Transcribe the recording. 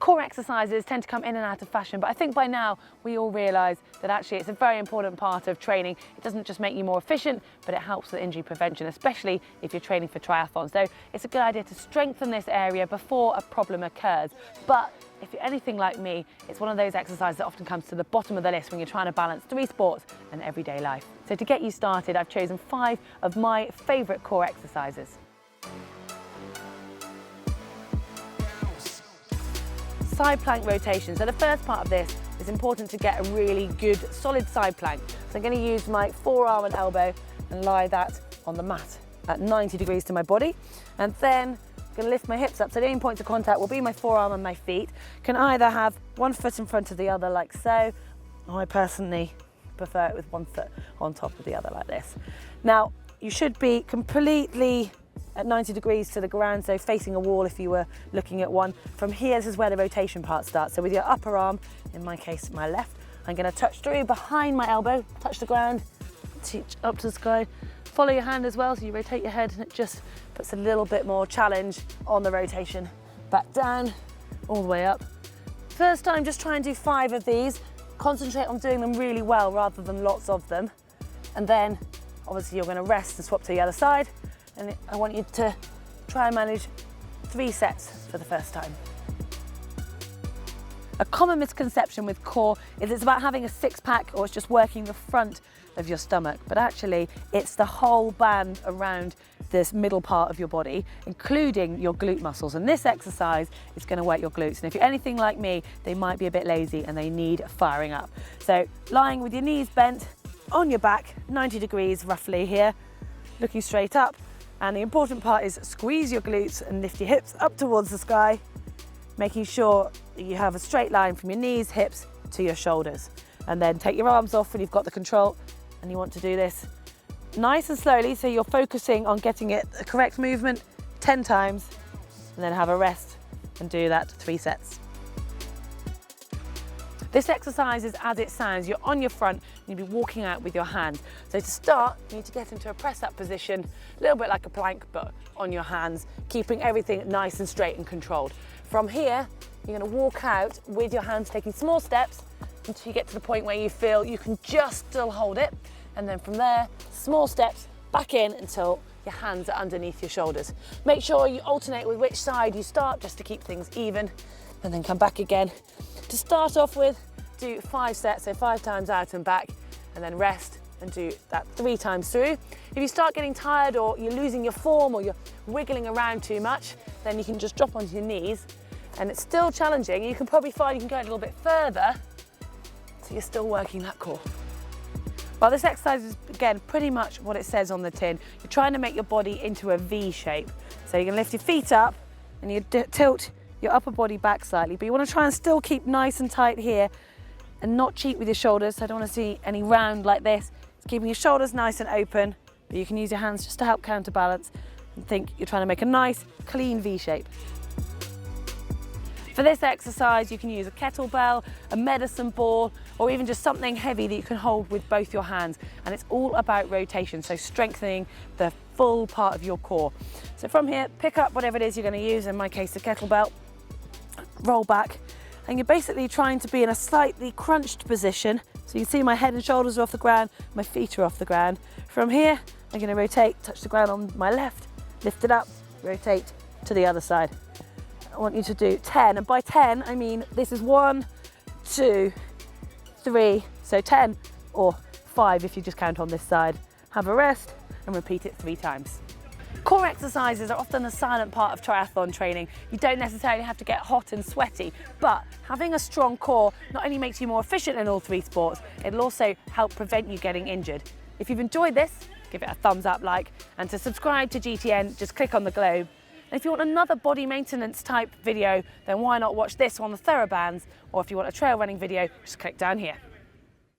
Core exercises tend to come in and out of fashion, but I think by now we all realise that actually it's a very important part of training. It doesn't just make you more efficient, but it helps with injury prevention, especially if you're training for triathlons. So it's a good idea to strengthen this area before a problem occurs. But if you're anything like me, it's one of those exercises that often comes to the bottom of the list when you're trying to balance 3 sports and everyday life. So to get you started, I've chosen 5 of my favourite core exercises. Side plank rotation. So the first part of this is important to get a really good solid side plank. So I'm going to use my forearm and elbow and lie that on the mat at 90 degrees to my body. And then I'm going to lift my hips up. So the only points of contact will be my forearm and my feet. Can either have one foot in front of the other like so, or I personally prefer it with one foot on top of the other like this. Now you should be completely at 90 degrees to the ground, so facing a wall if you were looking at one. From here, this is where the rotation part starts. So with your upper arm, in my case my left, I'm going to touch through behind my elbow, touch the ground, reach up to the sky. Follow your hand as well, so you rotate your head and it just puts a little bit more challenge on the rotation. Back down, all the way up. First time, just try and do 5 of these. Concentrate on doing them really well rather than lots of them. And then obviously you're going to rest and swap to the other side. And I want you to try and manage 3 sets for the first time. A common misconception with core is it's about having a 6-pack or it's just working the front of your stomach, but actually it's the whole band around this middle part of your body, including your glute muscles. And this exercise is going to work your glutes. And if you're anything like me, they might be a bit lazy and they need firing up. So lying with your knees bent on your back, 90 degrees roughly here, looking straight up. And the important part is squeeze your glutes and lift your hips up towards the sky, making sure that you have a straight line from your knees, hips to your shoulders. And then take your arms off when you've got the control, and you want to do this nice and slowly, so you're focusing on getting it the correct movement 10 times, and then have a rest and do that 3 sets. This exercise is as it sounds. You're on your front and you'll be walking out with your hands. So to start, you need to get into a press-up position, a little bit like a plank, but on your hands, keeping everything nice and straight and controlled. From here, you're going to walk out with your hands, taking small steps until you get to the point where you feel you can just still hold it. And then from there, small steps back in until your hands are underneath your shoulders. Make sure you alternate with which side you start just to keep things even, and then come back again. To start off with, do 5 sets, so 5 times out and back, and then rest and do that 3 times through. If you start getting tired or you're losing your form or you're wiggling around too much, then you can just drop onto your knees, and it's still challenging. You can probably find you can go a little bit further, so you're still working that core. Well, this exercise is, again, pretty much what it says on the tin. You're trying to make your body into a V shape. So you're going to lift your feet up and you tilt your upper body back slightly, but you want to try and still keep nice and tight here and not cheat with your shoulders. So I don't want to see any round like this. It's keeping your shoulders nice and open, but you can use your hands just to help counterbalance and think you're trying to make a nice, clean V shape. For this exercise, you can use a kettlebell, a medicine ball, or even just something heavy that you can hold with both your hands. And it's all about rotation, so strengthening the full part of your core. So from here, pick up whatever it is you're going to use, in my case, the kettlebell, roll back, and you're basically trying to be in a slightly crunched position. So you can see my head and shoulders are off the ground, my feet are off the ground. From here, I'm going to rotate, touch the ground on my left, lift it up, rotate to the other side. I want you to do 10, and by 10 I mean this is 1, 2, 3, so 10 or 5 if you just count on this side. Have a rest and repeat it 3 times. Core exercises are often a silent part of triathlon training. You don't necessarily have to get hot and sweaty, but having a strong core not only makes you more efficient in all 3 sports, it'll also help prevent you getting injured. If you've enjoyed this, give it a thumbs up, and to subscribe to GTN, just click on the globe. And if you want another body maintenance type video, then why not watch this on the TheraBands, or if you want a trail running video, just click down here.